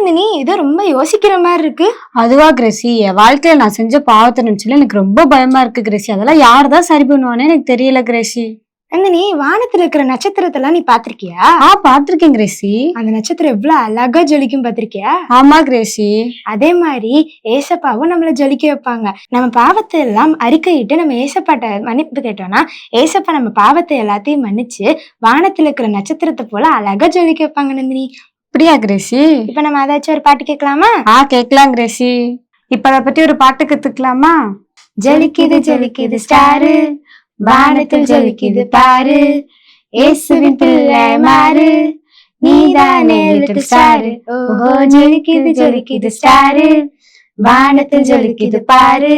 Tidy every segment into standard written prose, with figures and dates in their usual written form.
நந்தினி ஏதோ ரொம்ப யோசிக்கிற மாதிரி இருக்கு. அதுவா கிரேசி, என் வாழ்க்கையில நான் செஞ்ச பாவத்தை நினைச்சுல எனக்கு ரொம்ப பயமா இருக்கு கிரேசி. அதெல்லாம் யாருதான் சரி பண்ணுவானே எனக்கு தெரியல கிரேசி. நந்தினி, வானத்துல இருக்கிற நட்சத்திரத்தெல்லாம் நீ பாத்திருக்கியா? பாத்திருக்கேன் கிரேசி. அந்த நட்சத்திரம் எவ்வளவு அழகா ஜொலிக்கும் பாத்திருக்கியா? ஆமா கிரேசி. அதே மாதிரி ஏசப்பாவும் நம்மள ஜொலிக்க வைப்பாங்க. நம்ம பாவத்தை எல்லாம் அறிக்கையிட்டு நம்ம ஏசப்பாட்ட மன்னிப்பு கேட்டோம்னா ஏசப்பா நம்ம பாவத்தை எல்லாத்தையும் மன்னிச்சு வானத்துல இருக்கிற நட்சத்திரத்தை போல அழகா ஜொலிக்க வைப்பாங்க. நந்தினி, அப்படியா கிரேசி? இப்ப நம்ம ஏதாச்சும் ஒரு பாட்டு கேட்கலாமா? கேட்கலாம் கிரேசி. இப்ப அதை பத்தி ஒரு பாட்டு கத்துக்கலாமா? ஜொலிக்குது ஜொலிக்குது ஸ்டாரு, வானத்தில் ஜொலிக்குது பாரு, இயேசுவின் பிள்ளை மாறு, நீதானே லிட்டில் ஸ்டாரு. ஓஹோ, ஜொலிக்குது ஜொலிக்குது ஸ்டாரு, வானத்தில் ஜொலிக்குது பாரு,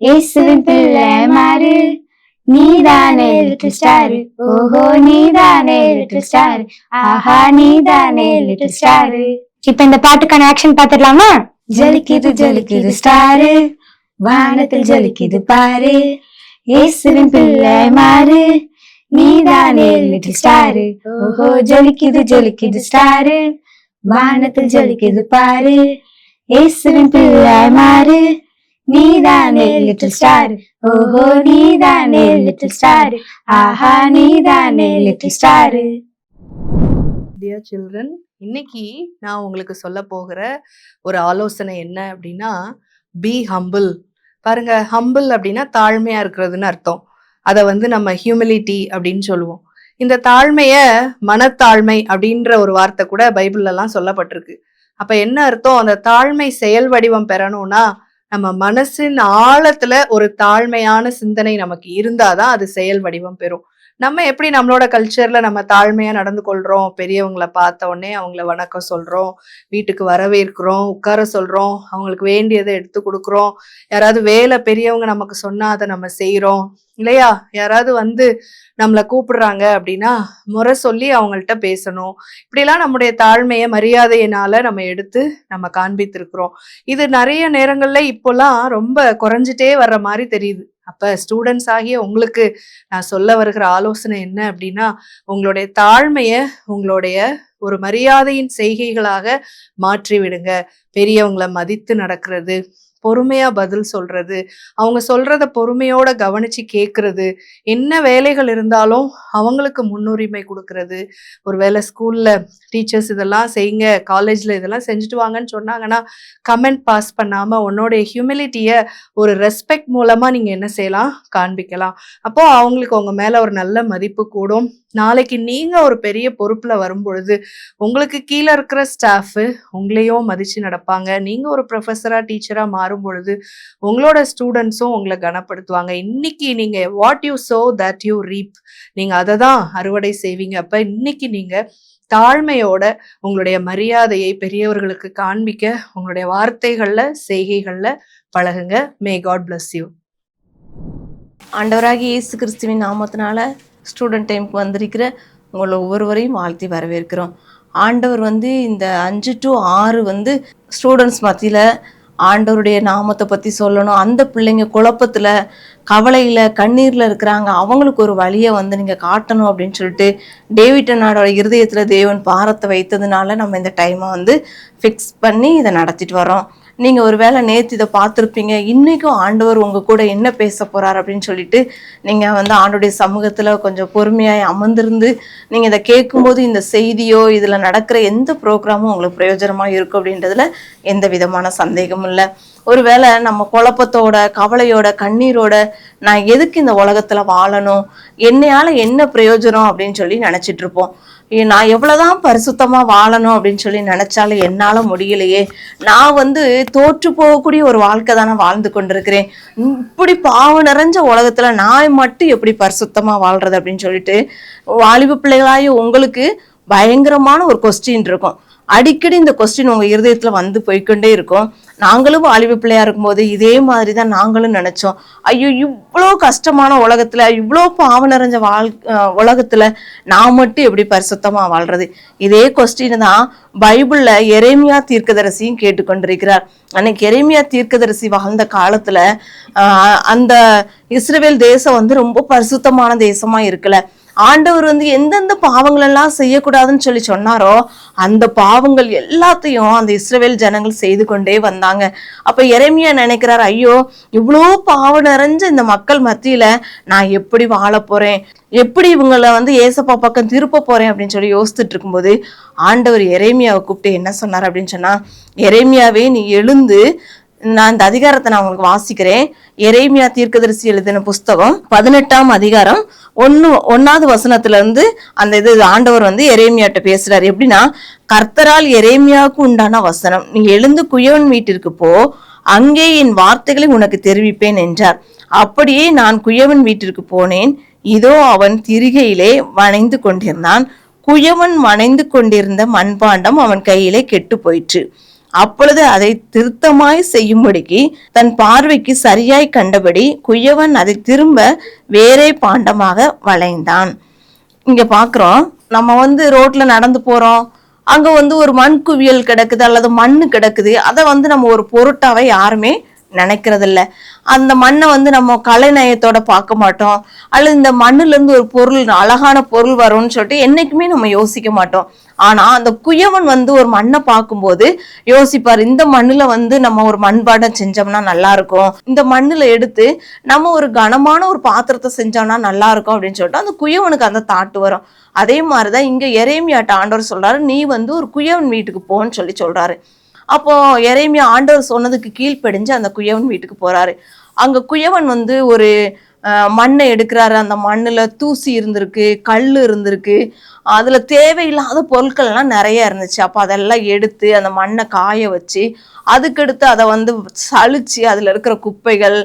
இயேசுவின் பிள்ளை மாறு, நீதானே லிட்டில் ஸ்டாரு. ஓஹோ, நீதானே லிட்டில் ஸ்டாரு, ஆஹா நீதானே லிட்டில் ஸ்டாரு. இப்ப இந்த பாட்டுக்கான ஆக்ஷன் பாத்துடலாமா? ஜொலிக்குது ஜொலிக்குது ஸ்டாரு, வானத்தில் ஜொலிக்குது பாரு, இயேசுவின் பிள்ளை மாறு, நீதானே லிட்டில் ஸ்டாரு. ஓஹோ, ஜொலிக்குது ஜொலிக்குது ஸ்டாரு, வானத்தில் ஜொலிக்குது பாரு, இயேசுவின் பிள்ளை மாறு, நீதானே லிட்டில் ஸ்டாரு. ஓஹோ, நீதானே லிட்டில் ஸ்டாரு, ஆஹா நீதானே லிட்டில் ஸ்டாரு. டியர் சில்ட்ரன், இன்னைக்கு நான் உங்களுக்கு சொல்ல போகிற ஒரு ஆலோசனை என்ன அப்படின்னா, பி ஹம்பிள். பாருங்க, ஹம்பிள் அப்படின்னா தாழ்மையா இருக்கிறதுன்னு அர்த்தம். அதை நம்ம ஹியூமிலிட்டி அப்படின்னு சொல்லுவோம். இந்த தாழ்மைய மனத்தாழ்மை அப்படின்ற ஒரு வார்த்தை கூட பைபிள்ல எல்லாம் சொல்லப்பட்டிருக்கு. அப்ப என்ன அர்த்தம்? அந்த தாழ்மை செயல் வடிவம் பெறணும்னா நம்ம மனசின் ஆழத்துல ஒரு தாழ்மையான சிந்தனை நமக்கு இருந்தாதான் அது செயல் வடிவம் பெறும். நம்ம எப்படி நம்மளோட கல்ச்சர்ல நம்ம தாழ்மையா நடந்து கொள்றோம், பெரியவங்களை பார்த்த உடனே அவங்கள வணக்கம் சொல்றோம், வீட்டுக்கு வரவேற்கிறோம், உட்கார சொல்றோம், அவங்களுக்கு வேண்டியதை எடுத்து கொடுக்குறோம், யாராவது வேலை பெரியவங்க நமக்கு சொன்னா அதை நம்ம செய்யறோம் இல்லையா? யாராவது நம்மளை கூப்பிடுறாங்க அப்படின்னா முறை சொல்லி அவங்கள்ட்ட பேசணும். இப்படிலாம் நம்முடைய தாழ்மையை மரியாதையினால நம்ம எடுத்து நம்ம காண்பித்திருக்கிறோம். இது நிறைய நேரங்கள்ல இப்போலாம் ரொம்ப குறைஞ்சிட்டே வர்ற மாதிரி தெரியுது. அப்ப ஸ்டூடெண்ட்ஸ் ஆகிய உங்களுக்கு நான் சொல்ல வருகிற ஆலோசனை என்ன அப்படின்னா, உங்களுடைய தாழ்மைய உங்களுடைய ஒரு மரியாதையின் செய்கைகளாக மாற்றி விடுங்க. பெரியவங்களை மதித்து நடக்கிறது, பொறுமையா பதில் சொல்றது, அவங்க சொல்றத பொறுமையோட கவனிச்சு கேட்கறது, என்ன வேலைகள் இருந்தாலும் அவங்களுக்கு முன்னுரிமை கொடுக்கறது. ஒருவேளை ஸ்கூல்ல டீச்சர்ஸ் இதெல்லாம் செய்யுங்க, காலேஜ்ல இதெல்லாம் செஞ்சுட்டு வாங்கன்னு சொன்னாங்கன்னா கமெண்ட் பாஸ் பண்ணாம உன்னோடைய ஹியூமிலிட்டிய ஒரு ரெஸ்பெக்ட் மூலமா நீங்க என்ன செய்யலாம், காண்பிக்கலாம். அப்போ அவங்களுக்கு உங்க மேல ஒரு நல்ல மதிப்பு கூடும். நாளைக்கு நீங்க ஒரு பெரிய பொறுப்புல வரும்பொழுது உங்களுக்கு கீழே இருக்கிற ஸ்டாஃப் உங்களையும் மதிச்சு நடப்பாங்க. நீங்க ஒரு ப்ரொஃபஸரா டீச்சரா மாறும் பொழுது உங்களோட ஸ்டூடெண்ட்ஸும் உங்களை கனப்படுத்துவாங்க. இன்னைக்கு நீங்க what you so that you ரீப், நீங்க அதை தான் அறுவடை செய்வீங்க. அப்ப இன்னைக்கு நீங்க தாழ்மையோட உங்களுடைய மரியாதையை பெரியவர்களுக்கு காண்பிக்க உங்களுடைய வார்த்தைகள்ல செய்கைகள்ல பழகுங்க. May God bless you. ஆண்டவராகிய இயேசு கிறிஸ்துவின் நாமத்தினால ஸ்டூடெண்ட் டைமுக்கு வந்திருக்கிற உங்களை ஒவ்வொருவரையும் வாழ்த்தி வரவேற்கிறோம். ஆண்டவர் இந்த 5 to 6 ஸ்டூடெண்ட்ஸ் மத்தியில் ஆண்டவருடைய நாமத்தை பற்றி சொல்லணும். அந்த பிள்ளைங்க குழப்பத்தில், கவலையில், கண்ணீரில் இருக்கிறாங்க. அவங்களுக்கு ஒரு வழியை நீங்கள் காட்டணும் அப்படின்னு சொல்லிட்டு டேவிட் அண்ணாவோட இருதயத்தில் தேவன் பாரத்தை வைத்ததுனால நம்ம இந்த டைமை ஃபிக்ஸ் பண்ணி இதை நடத்திட்டு வரோம். நீங்கள் ஒரு வேளை நேற்று இதை பார்த்துருப்பீங்க. இன்றைக்கும் ஆண்டவர் உங்கள் கூட என்ன பேச போகிறார் அப்படின்னு சொல்லிட்டு நீங்கள் ஆண்டவருடைய சமூகத்தில் கொஞ்சம் பொறுமையாக அமர்ந்திருந்து நீங்கள் இதை கேட்கும்போது இந்த செய்தியோ இதில் நடக்கிற எந்த ப்ரோக்ராமும் உங்களுக்கு பிரயோஜனமாக இருக்கும் அப்படின்றதுல எந்த விதமான சந்தேகமும் இல்லை. ஒருவேளை நம்ம குழப்பத்தோட, கவலையோட, கண்ணீரோட நான் எதுக்கு இந்த உலகத்தில் வாழணும், என்னையால் என்ன பிரயோஜனம் அப்படின்னு சொல்லி நினச்சிட்டு இருப்போம். நான் எவ்வளவுதான் பரிசுத்தமா வாழணும் அப்படின்னு சொல்லி நினைச்சாலும் என்னால முடியலையே, நான் தோற்று போகக்கூடிய ஒரு வாழ்க்கை தானே வாழ்ந்து கொண்டிருக்கிறேன், இப்படி பாவம் நிறைஞ்ச உலகத்துல நான் மட்டும் எப்படி பரிசுத்தமா வாழ்றது அப்படின்னு சொல்லிட்டு வாலிபு பிள்ளைகளாய உங்களுக்கு பயங்கரமான ஒரு கொஸ்டின் இருக்கும். அடிக்கடி இந்த கொஸ்டின் உங்க இருதயத்துல போய்கொண்டே இருக்கும். நாங்களும் வாலிப பிள்ளையா இருக்கும்போது இதே மாதிரி தான் நாங்களும் நினைச்சோம். ஐயோ, இவ்வளோ கஷ்டமான உலகத்துல, இவ்வளோ பாவம் நிறைஞ்ச உலகத்துல நான் மட்டும் எப்படி பரிசுத்தமா வாழ்றது? இதே கொஸ்டின் தான் பைபிள்ல எரேமியா தீர்க்கதரிசியும் கேட்டுக்கொண்டிருக்கிறார். அன்னைக்கு எரேமியா தீர்க்கதரிசி வாழ்ந்த காலத்துல அந்த இஸ்ரவேல் தேசம் ரொம்ப பரிசுத்தமான தேசமா இருக்கல. ஆண்டவர் வந்து எந்தெந்த பாவங்கள் எல்லாம் செய்யக்கூடாதுன்னு சொல்லி சொன்னாரோ அந்த பாவங்கள் எல்லாத்தையும் அந்த இஸ்ரவேல் ஜனங்கள் செய்து கொண்டே வந்தாங்க. அப்ப எரேமியா நினைக்கிறார், ஐயோ இவ்வளோ பாவம் நிறைஞ்ச இந்த மக்கள் மத்தியில நான் எப்படி வாழ போறேன், எப்படி இவங்களை வந்து ஏசப்பா பக்கம் திருப்ப போறேன் அப்படின்னு சொல்லி யோசிச்சுட்டு இருக்கும்போது ஆண்டவர் எரேமியாவை கூப்பிட்டு என்ன சொன்னார் அப்படின்னு சொன்னா, எரேமியாவே நீ எழுந்து, நான் இந்த அதிகாரத்தை நான் உங்களுக்கு வாசிக்கிறேன். எரேமியா தீர்க்கதரிசி எழுதின புஸ்தகம் 18ஆம் அதிகாரம் 1வது வசனத்துல இருந்து அந்த இது ஆண்டவர் வந்து எரேமியாட்ட பேசுறாரு. எப்படின்னா, கர்த்தரால் எரேமியாவுக்கு உண்டான வசனம், நீ எழுந்து குயவன் வீட்டிற்கு போ, அங்கே என் வார்த்தைகளை உனக்கு தெரிவிப்பேன் என்றார். அப்படியே நான் குயவன் வீட்டிற்கு போனேன். இதோ அவன் திரிகையிலே வணைந்து கொண்டிருந்தான். குயவன் வணைந்து கொண்டிருந்த மண்பாண்டம் அவன் கையிலே கெட்டு போயிற்று. அப்பொழுது அதை திருத்தமாய் செய்யும்படிக்கு தன் பார்வைக்கு சரியாய் கண்டபடி குயவன் அதை திரும்ப வேறே பாண்டமாக வளைந்தான். இங்க பாக்குறோம், நம்ம வந்து ரோட்ல நடந்து போறோம், அங்க வந்து ஒரு மண் குவியல் கிடக்குது அல்லது மண்ணு கிடக்குது. அதை வந்து நம்ம ஒரு பொருட்டாவே யாருமே நினைக்கிறது இல்ல. அந்த மண்ணை வந்து நம்ம கலைநயத்தோட பார்க்க மாட்டோம், அல்லது இந்த மண்ணுல இருந்து ஒரு பொருள், அழகான பொருள் வரும்னு சொல்லிட்டு என்னைக்குமே நம்ம யோசிக்க மாட்டோம். ஆனா அந்த குயவன் வந்து ஒரு மண்ணை பார்க்கும்போது யோசிப்பார், இந்த மண்ணுல வந்து நம்ம ஒரு மண்பாடம் செஞ்சோம்னா நல்லா இருக்கும், இந்த மண்ணுல எடுத்து நம்ம ஒரு கனமான ஒரு பாத்திரத்தை செஞ்சோம்னா நல்லா இருக்கும் அப்படின்னு சொல்லிட்டு அந்த குயவனுக்கு அந்த தாட்டு வரும். அதே மாதிரிதான் இங்க எரேமியாட்ட ஆண்டவர் சொல்றாரு, நீ வந்து ஒரு குயவன் வீட்டுக்கு போன்னு சொல்றாரு. அப்போ எரேமியா ஆண்டவர் சொன்னதுக்கு கீழ்ப்படிஞ்சு அந்த குயவன் வீட்டுக்கு போறாரு. அங்க குயவன் வந்து ஒரு மண்ணை எடுக்கிறாரு. அந்த மண்ணுல தூசி இருந்திருக்கு, கல் இருந்திருக்கு, அதுல தேவையில்லாத பொருட்கள் எல்லாம் நிறைய இருந்துச்சு. அப்ப அதெல்லாம் எடுத்து அந்த மண்ணை காய வச்சு அதுக்கடுத்து அதை வந்து சலிச்சு அதுல இருக்கிற குப்பைகள்,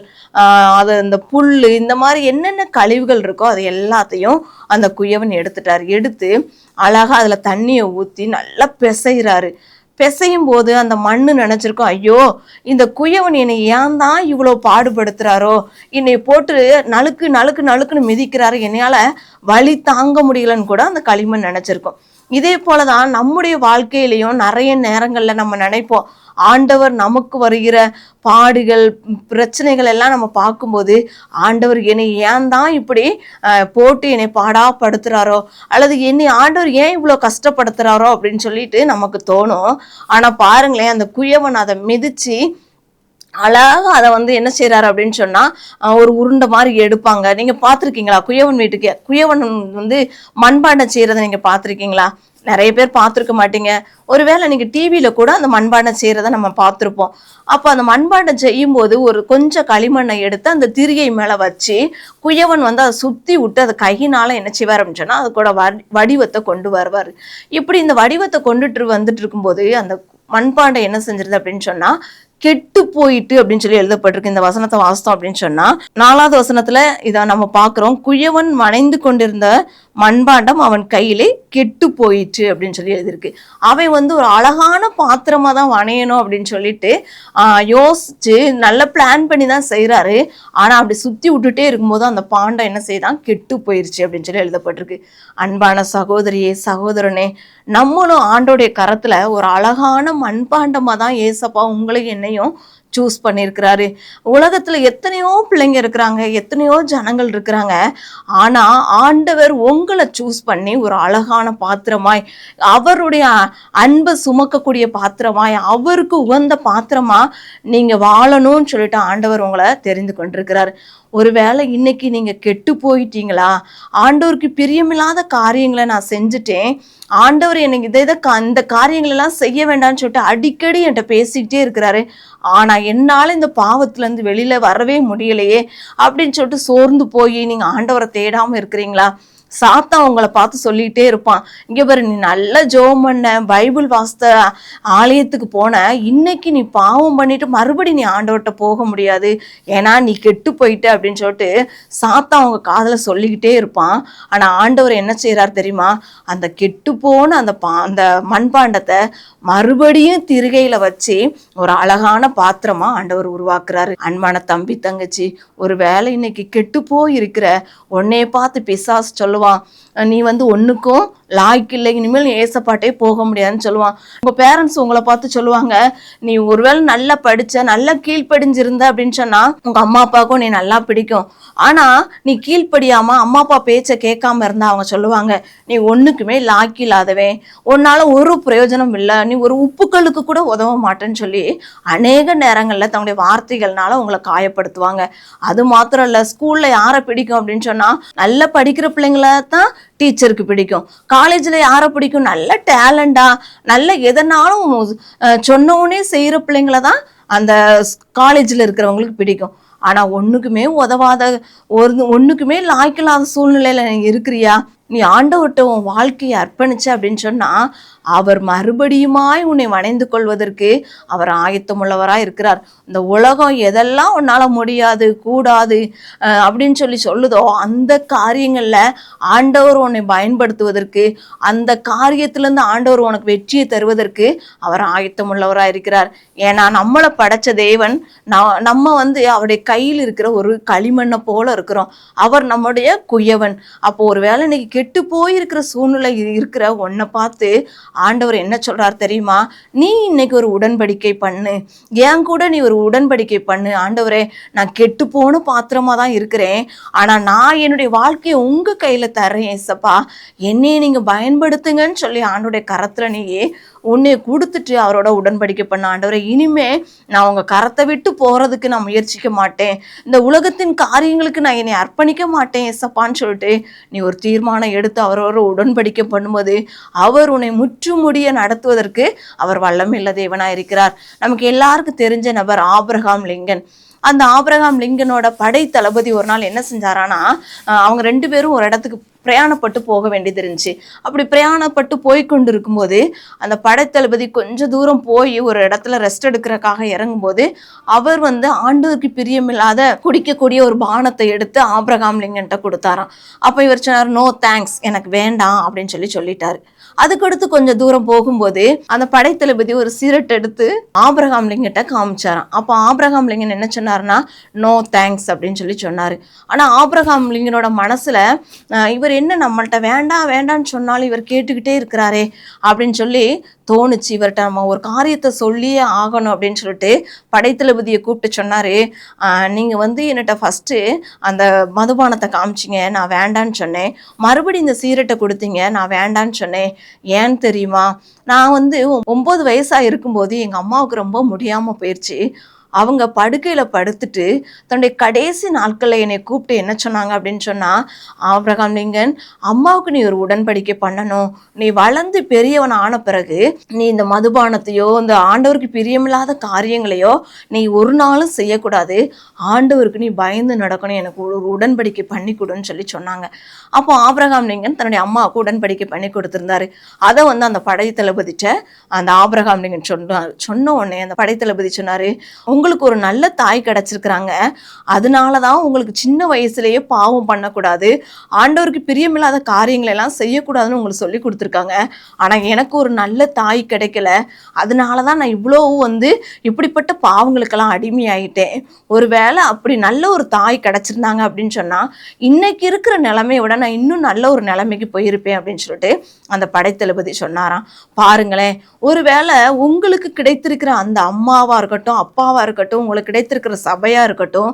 அது இந்த புல்லு, இந்த மாதிரி என்னென்ன கழிவுகள் இருக்கோ அது எல்லாத்தையும் அந்த குயவன் எடுத்துட்டாரு. எடுத்து அழகா அதுல தண்ணியை ஊத்தி நல்லா பிசைறாரு. பிசையும் போது அந்த மண்ணு நினைச்சிருக்கோம், ஐயோ இந்த குயவன் என்னை ஏன் தான் இவ்வளோ பாடுபடுத்துறாரோ, என்னை போட்டு நழுக்கு நழுக்கு நழுக்குன்னு மிதிக்கிறாரு, என்னையால வலி தாங்க முடியலன்னு கூட அந்த களிமண் நினைச்சிருக்கோம். இதே போலதான் நம்முடைய வாழ்க்கையிலையும் நிறைய நேரங்கள்ல நம்ம நினைப்போம், ஆண்டவர் நமக்கு வருகிற பாடுகள், பிரச்சனைகள் எல்லாம் நம்ம பார்க்கும்போது, ஆண்டவர் என்னை ஏன் தான் இப்படி போட்டு என்னை பாடாப்படுத்துறாரோ, அல்லது என்னை ஆண்டவர் ஏன் இவ்வளோ கஷ்டப்படுத்துறாரோ அப்படின்னு சொல்லிட்டு நமக்கு தோணும். ஆனா பாருங்களேன், அந்த குயவன் அதை மிதிச்சு அழகா அதை வந்து என்ன செய்யறாரு அப்படின்னு சொன்னா, ஒரு உருண்டை மாதிரி எடுப்பாங்க. நீங்க பாத்திருக்கீங்களா குயவன் வீட்டுக்கு குயவன் வந்து மண்பாண்டம் செய்யறதை நீங்க பாத்திருக்கீங்களா? நிறைய பேர் பார்த்துருக்க மாட்டீங்க. ஒருவேளை நீங்க டிவியில கூட அந்த மண்பாண்டம் செய்யறத நம்ம பார்த்துருப்போம். அப்போ அந்த மண்பாண்டம் செய்யும் போது ஒரு கொஞ்சம் களிமண்ணை எடுத்து அந்த திரிகை மேல வச்சு குயவன் வந்து அதை சுத்தி விட்டு அதை கையினால என்ன செய்வார் அப்படின்னு சொன்னா அது கூட வடிவத்தை கொண்டு வருவார். இப்படி இந்த வடிவத்தை கொண்டுட்டு வந்துட்டு இருக்கும்போது அந்த மண்பாண்டம் என்ன செஞ்சிருது அப்படின்னு சொன்னா கெட்டு போயிட்டு அப்படின்னு சொல்லி எழுதப்பட்டிருக்கு. இந்த வசனத்தை வாசித்தோம் அப்படின்னு சொன்னா 4வது வசனத்துல இதை நம்ம பாக்குறோம், குயவன் வணைந்து கொண்டிருந்த மண்பாண்டம் அவன் கையிலே கெட்டு போயிட்டு அப்படின்னு சொல்லி எழுதியிருக்கு. அவன் வந்து ஒரு அழகான பாத்திரமா தான் வணையணும் அப்படின்னு சொல்லிட்டு யோசிச்சு நல்ல பிளான் பண்ணி தான் செய்யறாரு. ஆனா அப்படி சுத்தி விட்டுட்டே இருக்கும்போது அந்த பாண்டம் என்ன செய்தான், கெட்டு போயிருச்சு அப்படின்னு சொல்லி எழுதப்பட்டிருக்கு. அன்பான சகோதரியே சகோதரனே, நம்மளும் ஆண்டோடைய கரத்துல ஒரு அழகான மண்பாண்டமா தான் ஏசப்பா உங்களையும் என்னையும் சூஸ் பண்ணியிருக்கிறாரு. உலகத்துல எத்தனையோ பிள்ளைங்க இருக்கிறாங்க, எத்தனையோ ஜனங்கள் இருக்கிறாங்க. ஆனா ஆண்டவர் உங்களை சூஸ் பண்ணி ஒரு அழகான பாத்திரமாய், அவருடைய அன்பை சுமக்கக்கூடிய பாத்திரமாய், அவருக்கு உகந்த பாத்திரமா நீங்க வாழணும்னு சொல்லிட்டு ஆண்டவர் உங்களை தெரிந்து கொண்டிருக்கிறார். ஒருவேளை இன்னைக்கு நீங்க கெட்டு போயிட்டீங்களா, ஆண்டவருக்கு பிரியமில்லாத காரியங்களை நான் செஞ்சுட்டேன், ஆண்டவர் எனக்கு இந்த காரியங்கள் எல்லாம் செய்ய வேண்டாம்னு சொல்லிட்டு அடிக்கடி என்கிட்ட பேசிக்கிட்டே இருக்கிறாரு, ஆனா என்னால இந்த பாவத்துல இருந்து வெளியில வரவே முடியலையே அப்படின்னு சொல்லிட்டு சோர்ந்து போய் நீங்க ஆண்டவரை தேடாம இருக்கிறீங்களா? சாத்தான் உங்களை பார்த்து சொல்லிட்டே இருப்பான், இங்க பாரு நீ நல்ல ஜெபம் பண்ண, பைபிள் வாசித்த, ஆலயத்துக்கு போன, இன்னைக்கு நீ பாவம் பண்ணிட்டு மறுபடி நீ ஆண்டவர்கிட்ட போக முடியாது, ஏன்னா நீ கெட்டு போயிட்ட அப்படின்னு சொல்லிட்டு சாத்தான் உங்க காதுல சொல்லிக்கிட்டே இருப்பான். ஆனா ஆண்டவர் என்ன செய்யறாரு தெரியுமா, அந்த கெட்டு போன அந்த மண்பாண்டத்தை மறுபடியும் திரிகையில வச்சு ஒரு அழகான பாத்திரமா ஆண்டவர் உருவாக்குறாரு. அன்பான தம்பி தங்கச்சி, ஒரு வேளை இன்னைக்கு கெட்டு போய் இருக்கிற உன்னைய பார்த்து பிசாசு சொல்லுவான், நீ வந்து ஒண்ணுக்கும் லாய்க்கு இல்லை, இனிமேல் நீ ஏசப்பாட்டே போக முடியாதுன்னு சொல்லுவான். உங்க பேரண்ட்ஸ் உங்களை பார்த்து சொல்லுவாங்க, நீ ஒருவேளை நல்லா படிச்ச, நல்லா கீழ்ப்படிஞ்சிருந்த அப்படின்னு சொன்னா உங்க அம்மா அப்பாவுக்கும் நீ நல்லா பிடிக்கும். ஆனா நீ கீழ்ப்படியாம அம்மா அப்பா பேச்ச கேட்காம இருந்தா அவங்க சொல்லுவாங்க, நீ ஒண்ணுக்குமே லாய்க்கு இல்லாதவன், உன்னால ஒரு பிரயோஜனம் இல்லை, நீ ஒரு உப்புக்களுக்கு கூட உதவ மாட்டேன்னு சொல்லி அநேக நேரங்கள்ல தன்னுடைய வார்த்தைகள்னால உங்களை காயப்படுத்துவாங்க. அது மாத்திரம் இல்ல, ஸ்கூல்ல யாரை பிடிக்கும் அப்படின்னு சொன்னா நல்லா படிக்கிற பிள்ளைங்கள தான் டீச்சருக்கு பிடிக்கும். காலேஜ்ல யாரை பிடிக்கும்? நல்ல டேலண்டா, நல்ல எதனாலும் சொன்னோடனே செய்யற பிள்ளைங்கள தான் அந்த காலேஜ்ல இருக்கிறவங்களுக்கு பிடிக்கும். ஆனா ஒண்ணுக்குமே உதவாத, ஒண்ணுக்குமே லாய்க்கில்லாத சூழ்நிலையில நீ இருக்கிறியா? நீ ஆண்டவர்கிட்ட உன் வாழ்க்கையை அர்ப்பணிச்ச அப்படின்னு சொன்னா அவர் மறுபடியுமாய் உன்னை வணைந்து கொள்வதற்கு அவர் ஆயத்தமுள்ளவராய் இருக்கிறார். இந்த உலகம் எதெல்லாம் உன்னால முடியாது, கூடாது அப்படின்னு சொல்லுதோ அந்த காரியங்கள்ல ஆண்டவர் உன்னை பயன்படுத்துவதற்கு, அந்த காரியத்திலிருந்து ஆண்டவர் உனக்கு வெற்றியை தருவதற்கு அவர் ஆயத்தமுள்ளவராய் இருக்கிறார். ஏன்னா நம்மளை படைச்ச தேவன் நம்ம வந்து அவருடைய கையில் இருக்கிற ஒரு களிமண்ணை போல இருக்கிறோம். அவர் நம்முடைய குயவன். அப்போ ஒரு வேளை இன்னைக்கு கெட்டு போயிருக்கிற சூழ்நிலை இருக்கிற உன்னை பார்த்து ஆண்டவர் என்ன சொல்றார் தெரியுமா? நீ இன்னைக்கு ஒரு உடன்படிக்கை பண்ணு, ஏன் கூட நீ ஒரு உடன்படிக்கை பண்ணு. ஆண்டவரே, நான் கெட்டு போன பாத்திரமா தான் இருக்கிறேன், ஆனா நான் என்னுடைய வாழ்க்கையை உங்க கையில தர்றேன் ஏசப்பா, என்னைய நீங்க பயன்படுத்துங்கன்னு சொல்லி ஆண்டோடைய கரத்துல நீயே உன்னை கொடுத்துட்டு அவரோட உடன்படிக்கை பண்ண. ஆண்டவரே, இனிமே நான் உங்க கரத்தை விட்டு போறதுக்கு நான் முயற்சிக்க மாட்டேன், இந்த உலகத்தின் காரியங்களுக்கு நான் என்னை அர்ப்பணிக்க மாட்டேன் ஏசப்பான்னு சொல்லிட்டு நீ ஒரு தீர்மானம் எடுத்து அவரோட உடன்படிக்கை பண்ணும்போது அவர் உன்னை முற்றுமுடிய நடத்துவதற்கு அவர் வல்லமையுள்ள தேவனா இருக்கிறார். நமக்கு எல்லாருக்கும் தெரிஞ்ச நபர் ஆபிரகாம் லிங்கன். அந்த ஆபிரகாம் லிங்கனோட படை தளபதி ஒரு நாள் என்ன செஞ்சாரானா, அவங்க 2 பேரும் ஒரு இடத்துக்கு பிரயாணப்பட்டு போக வேண்டியது இருந்துச்சு. அப்படி பிரயாணப்பட்டு போய்கொண்டு இருக்கும்போது அந்த படைத்தளபதி கொஞ்சம் தூரம் போய் ஒரு இடத்துல ரெஸ்ட் எடுக்கிறதுக்காக இறங்கும்போது அவர் வந்து ஆண்டவருக்கு பிரியமில்லாத குடிக்கக்கூடிய ஒரு பானத்தை எடுத்து ஆபிரகாம் லிங்கன்ட்ட கொடுத்தாராம். அப்ப இவர் சொன்னார், நோ தேங்க்ஸ், எனக்கு வேண்டாம் அப்படின்னு சொல்லிட்டாரு. அதுக்கடுத்து கொஞ்சம் தூரம் போகும்போது அந்த படைத்தளபதி ஒரு சிரட் எடுத்து ஆபிரகாம் லிங்கன்ட்ட காமிச்சாராம். அப்போ ஆபிரகாம் லிங்கன் என்ன சொன்னாருன்னா, நோ தேங்க்ஸ் அப்படின்னு சொன்னாரு. ஆனா ஆபிரகாம் லிங்கனோட மனசுல இவர் என்ன நம்மள்ட்ட வேண்டாம் வேண்டான்னு சொன்னாலும் இவர் கேட்டுக்கிட்டே இருக்கிறாரே அப்படின்னு சொல்லி தோணுச்சு. இவர்கிட்ட நம்ம ஒரு காரியத்தை சொல்லியே ஆகணும் அப்படின்னு சொல்லிட்டு படைத்தளபதியை கூப்பிட்டு சொன்னாரு, நீங்க வந்து என்னட்ட ஃபர்ஸ்ட் அந்த மதுபானத்தை காமிச்சிங்க, நான் வேண்டான்னு சொன்னேன், மறுபடியும் இந்த சீரட்டை கொடுத்தீங்க, நான் வேண்டான்னு சொன்னேன். ஏன்னு தெரியுமா, நான் வந்து 9 வயசா இருக்கும்போது எங்க அம்மாவுக்கு ரொம்ப முடியாம போயிடுச்சு. அவங்க படுக்கையில படுத்துட்டு தன்னுடைய கடைசி நாட்கள்ல என்னை கூப்பிட்டு என்ன சொன்னாங்க அப்படின்னு சொன்னா, ஆபிரகாம் லிங்கன், அம்மாவுக்கு நீ ஒரு உடன்படிக்கை பண்ணணும், நீ வளர்ந்து பெரியவன் ஆன பிறகு நீ இந்த மதுபானத்தையோ இந்த ஆண்டவருக்கு பிரியமில்லாத காரியங்களையோ நீ ஒரு நாளும் செய்யக்கூடாது, ஆண்டவருக்கு நீ பயந்து நடக்கணும், எனக்கு ஒரு உடன்படிக்கை பண்ணி கொடுன்னு சொன்னாங்க. அப்போ ஆபிரகாம் லிங்கன் தன்னுடைய அம்மாவுக்கு உடன்படிக்கை பண்ணி கொடுத்திருந்தாரு. அதை வந்து அந்த படை தளபதிட்ட அந்த ஆபிரகாம் லிங்கன் சொன்ன உடனே அந்த படை தளபதி சொன்னாரு, உங்களுக்கு ஒரு நல்ல தாய் கிடைச்சிருக்கிறாங்க, அதனாலதான் உங்களுக்கு சின்ன வயசுலயே பாவம் பண்ணக்கூடாது, ஆண்டவருக்கு பிரியமில்லாத காரியங்களை எல்லாம் செய்யக்கூடாதுன்னு உங்களுக்கு சொல்லி கொடுத்துருக்காங்க. ஆனா எனக்கு ஒரு நல்ல தாய் கிடைக்கல, அதனாலதான் நான் இவ்வளோ வந்து இப்படிப்பட்ட பாவங்களுக்கெல்லாம் அடிமையாயிட்டேன். ஒருவேளை அப்படி நல்ல ஒரு தாய் கிடைச்சிருந்தாங்க அப்படின்னு சொன்னா இன்னைக்கு இருக்கிற நிலைமையை விட நான் இன்னும் நல்ல ஒரு நிலைமைக்கு போயிருப்பேன் அப்படின்னு சொல்லிட்டு அந்த படைத்தளபதி சொன்னாராம். பாருங்களேன், ஒருவேளை உங்களுக்கு கிடைத்திருக்கிற அந்த அம்மாவா இருக்கட்டும், அப்பாவா இருக்கட்டும், உங்களுக்கு கிடைத்திருக்கிற சபையா இருக்கட்டும்,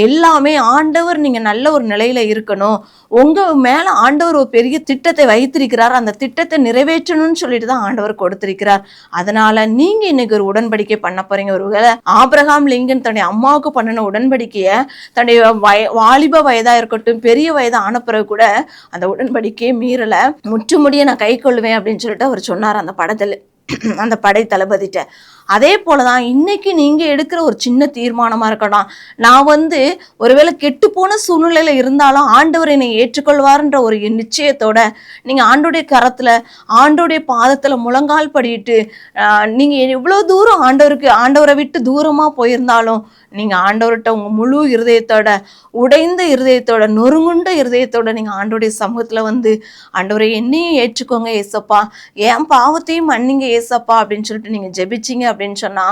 எல்லாமே ஆண்டவர் நீங்க நல்ல ஒரு நிலையில இருக்கணும், உங்க மேல ஆண்டவர் ஒரு பெரிய திட்டத்தை வைத்திருக்கிறார், அந்த திட்டத்தை நிறைவேற்றணும்னு சொல்லிட்டு தான் ஆண்டவர் கொடுத்திருக்கிறார். அதனால நீங்க இன்னைக்கு ஒரு உடன்படிக்கை பண்ண போறீங்க. ஒருவேளை ஆபிரகாம் லிங்கன் தன்னுடைய அம்மாவுக்கு பண்ணின உடன்படிக்கைய தன்னுடைய வாலிப வயதா இருக்கட்டும், பெரிய வயதா ஆன பிறகு கூட அந்த உடன்படிக்கையை மீறல, முற்றுமுடிய நான் கை கொள்வேன் அப்படின்னு சொல்லிட்டு அவர் சொன்னார் அந்த படை தளபதிட்ட. அதே போலதான் இன்னைக்கு நீங்க எடுக்கிற ஒரு சின்ன தீர்மானமா இருக்கட்டும், நான் வந்து ஒருவேளை கெட்டு போன சூழ்நிலையில இருந்தாலும் ஆண்டவர் என்னை ஏற்றுக்கொள்வார்ன்ற ஒரு நிச்சயத்தோட நீங்க ஆண்டோடைய கரத்துல ஆண்டோடைய பாதத்துல முழங்கால் படிட்டு நீங்க எவ்வளவு தூரம் ஆண்டவரை விட்டு தூரமா போயிருந்தாலும் நீங்க ஆண்டவர்கிட்ட உங்க முழு இருதயத்தோட, உடைந்த இருதயத்தோட, நொறுங்குண்ட இருதயத்தோட நீங்க ஆண்டோடைய சமூகத்துல வந்து, ஆண்டவரை என்னையும் ஏற்றுக்கோங்க ஏசப்பா, என் பாவத்தையும் மன்னிங்க ஏசப்பா அப்படின்னு சொல்லிட்டு நீங்க ஜெபிச்சீங்க அப்படின்னு சொன்னா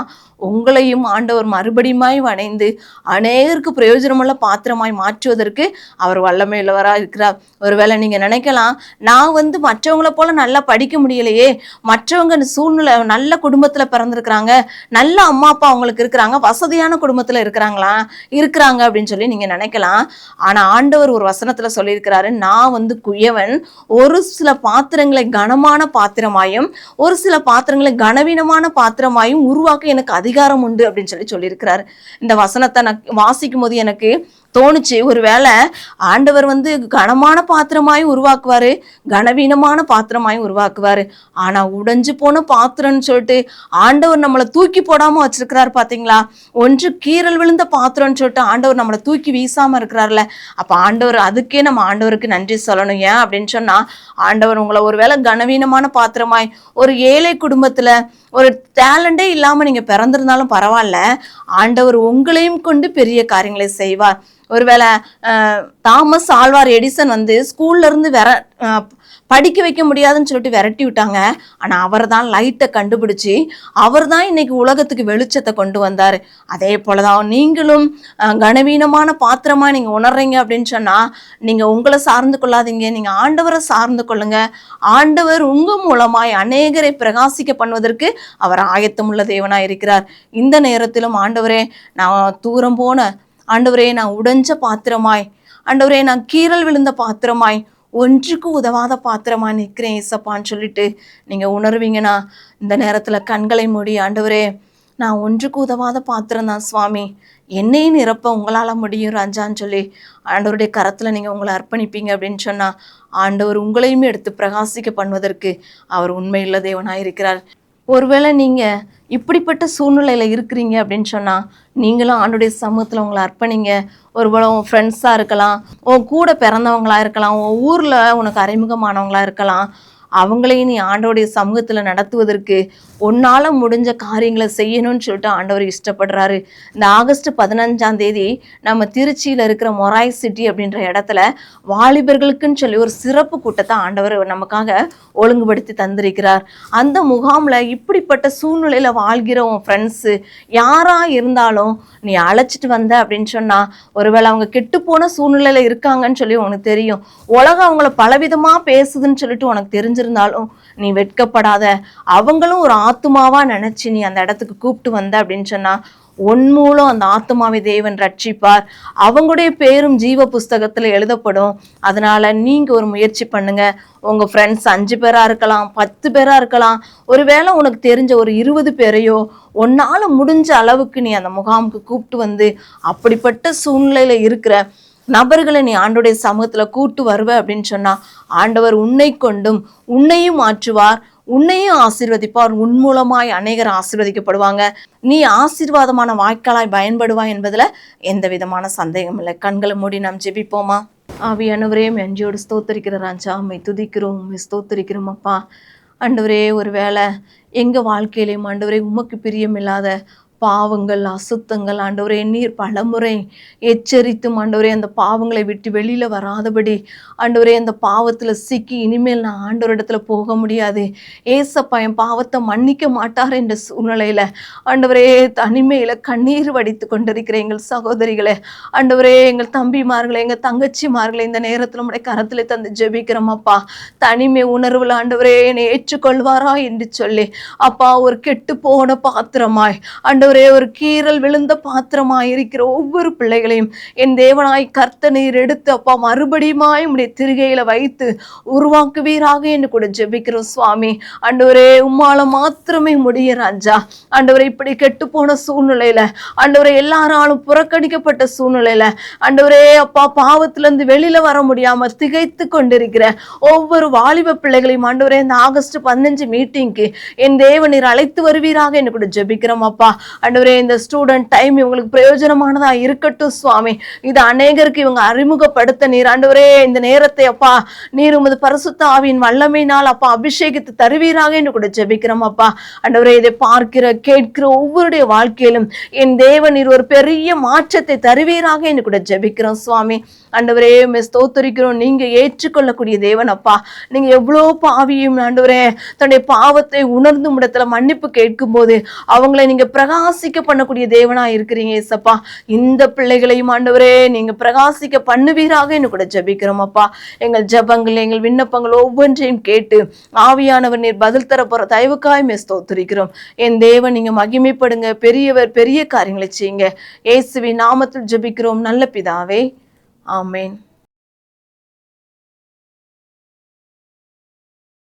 உங்களையும் ஆண்டவர் மறுபடியுமாய் வணைந்து அநேகருக்கு பிரயோஜனமுள்ள பாத்திரமாய் மாற்றுவதற்கு அவர் வல்லமை உள்ளவராக இருக்கிறார். ஒருவேளை நீங்க நினைக்கலாம், நான் மற்றவங்களை போல நல்லா படிக்க முடியலையே, மற்றவங்க சூழ்நிலை நல்ல குடும்பத்துல பிறந்திருக்கிறாங்க, நல்ல அம்மா அப்பா அவங்களுக்கு இருக்கிறாங்க, வசதியான குடும்பத்துல இருக்கிறாங்க அப்படின்னு சொல்லி நீங்க நினைக்கலாம். ஆனா ஆண்டவர் ஒரு வசனத்துல சொல்லியிருக்கிறாரு, நான் குயவன், ஒரு சில பாத்திரங்களை கனமான பாத்திரமாயும் ஒரு சில பாத்திரங்களை கனவீனமான பாத்திரமாயும் உருவாக்க எனக்கு அதிகாரம் உண்டு அப்படின்னு சொல்லியிருக்கிறாரு. இந்த வசனத்தை நான் வாசிக்கும் போது எனக்கு தோணுச்சு, ஒருவேளை ஆண்டவர் கனமான பாத்திரமாய் உருவாக்குவாரு, கனவீனமான பாத்திரமாய் உருவாக்குவாரு. ஆனா உடைஞ்சு போன பாத்திரம்னு சொல்லிட்டு ஆண்டவர் நம்மளை தூக்கி போடாம வச்சிருக்கிறாரு பாத்தீங்களா? ஒன்று கீறல் விழுந்த பாத்திரம்னு சொல்லிட்டு ஆண்டவர் நம்மளை தூக்கி வீசாம இருக்கிறார்ல. அப்ப ஆண்டவர், அதுக்கே நம்ம ஆண்டவருக்கு நன்றி சொல்லணும். ஏன் அப்படின்னு சொன்னா, ஆண்டவர் உங்களை ஒருவேளை கனவீனமான பாத்திரமாய் ஒரு ஏழை குடும்பத்துல ஒரு டேலண்டே இல்லாம நீங்க பிறந்திருந்தாலும் பரவாயில்ல, ஆண்டவர் உங்களையும் கொண்டு பெரிய காரியங்களை செய்வார். ஒருவேளை தாமஸ் ஆல்வா எடிசன் ஸ்கூல்ல இருந்து படிக்க வைக்க முடியாதுன்னு சொல்லிட்டு விரட்டி விட்டாங்க. ஆனா அவர் தான் லைட்டை கண்டுபிடிச்சு அவர் தான் இன்னைக்கு உலகத்துக்கு வெளிச்சத்தை கொண்டு வந்தாரு. அதே போலதான் நீங்களும் கனவீனமான பாத்திரமா நீங்க உணர்றீங்க அப்படின்னு சொன்னா, நீங்க உங்களை சார்ந்து கொள்ளாதீங்க, நீங்க ஆண்டவரை சார்ந்து கொள்ளுங்க. ஆண்டவர் உங்க மூலமாய் அநேகரை பிரகாசிக்க பண்ணுவதற்கு அவர் ஆயத்தமுள்ள தேவனாய் இருக்கிறார். இந்த நேரத்திலும் ஆண்டவரே, நான் தூரம் போன ஆண்டவரே, நான் உடைஞ்ச பாத்திரமாய், ஆண்டவரே நான் கீறல் விழுந்த பாத்திரமாய், ஒன்றுக்கு உதவாத பாத்திரமா நிற்கிறேன் ஏசப்பான்னு சொல்லிட்டு நீங்க உணர்வீங்கன்னா, இந்த நேரத்துல கண்களை மூடி, ஆண்டவரே நான் ஒன்றுக்கு உதவாத பாத்திரம் தான் சுவாமி, என்னையும் நிரப்ப உங்களால முடியும் ராஜான்னு சொல்லி ஆண்டவருடைய கரத்துல நீங்க உங்களை அர்ப்பணிப்பீங்க அப்படின்னு சொன்னா, ஆண்டவர் உங்களையுமே எடுத்து பிரகாசிக்க பண்ணுவதற்கு அவர் உண்மையுள்ள தேவனாயிருக்கிறார். ஒருவேளை நீங்க இப்படிப்பட்ட சூழ்நிலையில இருக்கிறீங்க அப்படின்னு சொன்னா, நீங்களும் ஆண்டுடைய சமூகத்துல உங்களை அர்ப்பணிங்க. ஒருவேளை உன் ஃப்ரெண்ட்ஸா இருக்கலாம், உன் கூட பிறந்தவங்களா இருக்கலாம், உன் ஊர்ல உனக்கு அறிமுகமானவங்களா இருக்கலாம். அவங்களையும் நீ ஆண்டவருடைய சமூகத்துல நடத்துவதற்கு உன்னால முடிஞ்ச காரியங்களை செய்யணும்னு சொல்லிட்டு ஆண்டவர் இஷ்டப்படுறாரு. இந்த ஆகஸ்ட் 15 நம்ம திருச்சியில இருக்கிற மொராய் சிட்டி அப்படின்ற இடத்துல வாலிபர்களுக்குன்னு சொல்லி ஒரு சிறப்பு கூட்டத்தை ஆண்டவர் நமக்காக ஒழுங்குபடுத்தி தந்திருக்கிறார். அந்த முகாம்ல இப்படிப்பட்ட சூழ்நிலையில வாழ்கிற உன் ஃப்ரெண்ட்ஸு யாரா இருந்தாலும் நீ அழைச்சிட்டு வந்த அப்படின்னு சொன்னா, ஒருவேளை அவங்க கெட்டு போன சூழ்நிலையில இருக்காங்கன்னு சொல்லி உனக்கு தெரியும், உலகம் அவங்கள பலவிதமா பேசுதுன்னு சொல்லிட்டு உனக்கு தெரிஞ்சிருந்தாலும் நீ வெட்கப்படாத. அவங்களும் ஒரு ஆத்துமாவா நினைச்சு நீ அந்த இடத்துக்கு கூப்பிட்டு வந்த அப்படின்னு சொன்னா, உன் மூலம் அந்த ஆத்துமாவை தேவன் ரட்சிப்பார். அவங்களுடைய பேரும் ஜீவ புஸ்தகத்துல எழுதப்படும். அதனால நீங்க ஒரு முயற்சி பண்ணுங்க. உங்க ஃப்ரெண்ட்ஸ் 5 பேரா இருக்கலாம், 10 பேரா இருக்கலாம், ஒருவேளை உனக்கு தெரிஞ்ச ஒரு 20 பேரையோ உன்னால முடிஞ்ச அளவுக்கு நீ அந்த முகாமுக்கு கூப்பிட்டு அப்படிப்பட்ட சூழ்நிலையில இருக்கிற நபர்களை நீ ஆண்டோடைய சமூகத்துல கூட்டு வருவ அப்படின்னு சொன்னா, ஆண்டவர் உன்னை கொண்டும் உன்னையும் மாற்றுவார், உன்னையும் ஆசீர்வதிப்பார். உன் மூலமாய் அநேகர் ஆசீர்வதிக்கப்படுவாங்க. நீ ஆசீர்வாதமான வாய்க்காலாய் பயன்படுவாய் என்பதுல எந்த விதமான சந்தேகம் இல்லை. கண்களை மூடி நாம் ஜெபிப்போமா? ஆவியானவரே, நன்றியோடு ஸ்தோத்தரிக்கிற ராஜா, உம்மை துதிக்கிறோம், உம்மை ஸ்தோத்தரிக்கிறோம் அப்பா. ஆண்டவரே, ஒரு வேளை எங்க வாழ்க்கையிலையும் ஆண்டவரே உமக்கு பிரியமில்லாத பாவங்கள், அசுத்தங்கள் ஆண்டவரே நீர் பலமுறை எச்சரித்தும் ஆண்டவரே அந்த பாவங்களை விட்டு வெளியில வராதபடி ஆண்டவரே அந்த பாவத்துல சிக்கி இனிமேல் நான் ஆண்டவரிடத்துல போக முடியாது, ஏசப்பா என் பாவத்தை மன்னிக்க மாட்டார் என்ற சூழ்நிலையில ஆண்டவரே தனிமையில கண்ணீர் வடித்து கொண்டிருக்கிற எங்கள் சகோதரிகளே, ஆண்டவரே எங்கள் தம்பிமார்களை, எங்க தங்கச்சிமார்களை இந்த நேரத்துல உடைய கரத்துல தந்து ஜெபிக்கிறோம் அப்பா. தனிமை உணர்வுல ஆண்டவரே என்னை ஏற்றுக்கொள்வாரா என்று சொல்லி அப்பா, ஒரு கெட்டு போன பாத்திரமாய் ஆண்டவரே ஒரு கீறல் விழுந்த பாத்திரமாய் இருக்கிற ஒவ்வொரு பிள்ளைகளையும் என் தேவனாய் கர்த்த நீர் எடுத்து அப்பா மறுபடியுமாய் உடைய திருகையில வைத்து உருவாக்குவீராக என்று கூட ஜெபிக்கிறோம் சுவாமி. ஆண்டவரே உம்மால மாத்திரமே முடிய ராஜா. ஆண்டவரே இப்படி கெட்டு போன சூழ்நிலையில ஆண்டவரே எல்லாராலும் புறக்கணிக்கப்பட்ட சூழ்நிலையில ஆண்டவரே அப்பா பாவத்துல இருந்து வெளியில வர முடியாம திகைத்து கொண்டிருக்கிற ஒவ்வொரு வாலிப பிள்ளைகளையும் ஆண்டவரே இந்த ஆகஸ்ட் 15 மீட்டிங்க்கு என் தேவ நீர் அழைத்து வருவீராக என்று கூட ஜெபிக்கிறோம் அப்பா. ஆண்டவரே இந்த ஸ்டூடெண்ட் டைம் இவங்களுக்கு பிரயோஜனமானதா இருக்கட்டும் சுவாமி. இது அநேகருக்கு இவங்க அறிமுகப்படுத்த நீர் ஆண்டவரே இந்த நேரத்தை அப்பா நீர் உமது பரிசுத்த ஆவியின் வல்லமையினால் அப்பா அபிஷேகித்து தருவீராக என்று கூட ஜெபிக்கிறோம் அப்பா. ஆண்டவரே இதை பார்க்கிற கேட்கிற ஒவ்வொருடைய வாழ்க்கையிலும் என் தேவன் நீர் ஒரு பெரிய மாற்றத்தை தருவீராக என்று கூட ஜெபிக்கிறோம் சுவாமி. ஆண்டவரே ஸ்தோத்திரிக்கிறோம். நீங்க ஏற்றுக்கொள்ளக்கூடிய தேவன் அப்பா. நீங்க எவ்வளவு பாவியும் ஆண்டவரே தன்னுடைய பாவத்தை உணர்ந்து இடத்துல மன்னிப்பு கேட்கும் போது அவங்களை நீங்க பிரகாசிக்க பண்ணக்கூடிய தேவனா இருக்கிறீங்க ஏசப்பா. இந்த பிள்ளைகளையும் ஆண்டவரே நீங்க பிரகாசிக்க பண்ணுவீராக என்று கூட ஜெபிக்கிறோம் அப்பா. எங்கள் ஜெபங்கள் எங்கள் விண்ணப்பங்கள் ஒவ்வொன்றையும் கேட்டு ஆவியானவர் நீர் பதில் தர போற தயவுக்காய் ஸ்தோத்திரிக்கிறோம். என் தேவன் நீங்க மகிமைப்படுங்க, பெரியவர் பெரிய காரியங்களை செய்யுங்க. இயேசுவின் நாமத்தில் ஜெபிக்கிறோம் நல்ல பிதாவே, ஆமென்.